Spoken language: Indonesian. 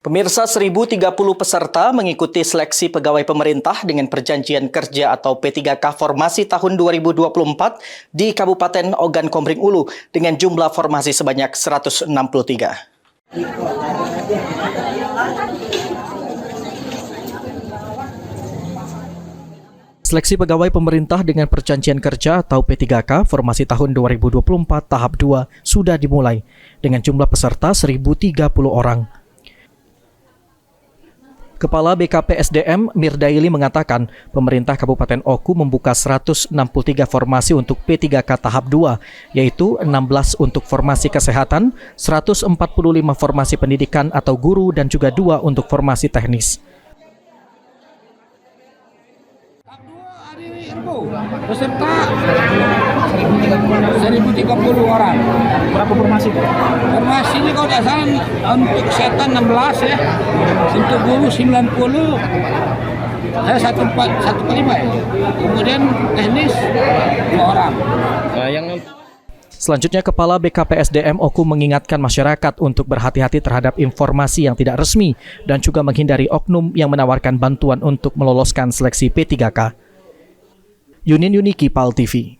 Pemirsa, 1.030 peserta mengikuti seleksi pegawai pemerintah dengan perjanjian kerja atau P3K formasi tahun 2024 di Kabupaten Ogan Komering Ulu dengan jumlah formasi sebanyak 163. Seleksi pegawai pemerintah dengan perjanjian kerja atau P3K formasi tahun 2024 tahap 2 sudah dimulai dengan jumlah peserta 1.030 orang. Kepala BKPSDM Mirdaili mengatakan pemerintah Kabupaten Oku membuka 163 formasi untuk P3K tahap 2, yaitu 16 untuk formasi kesehatan, 145 formasi pendidikan atau guru, dan juga 2 untuk formasi teknis. Peserta 1.030 orang. Berapa formasi? Formasi ini kalau tidak salah untuk kesehatan 16 ya, untuk guru 90, saya 145 ya. Kemudian teknis 2 orang. Selanjutnya, Kepala BKPSDM Oku mengingatkan masyarakat untuk berhati-hati terhadap informasi yang tidak resmi dan juga menghindari oknum yang menawarkan bantuan untuk meloloskan seleksi P3K. Yunin Yuniki, PAL TV.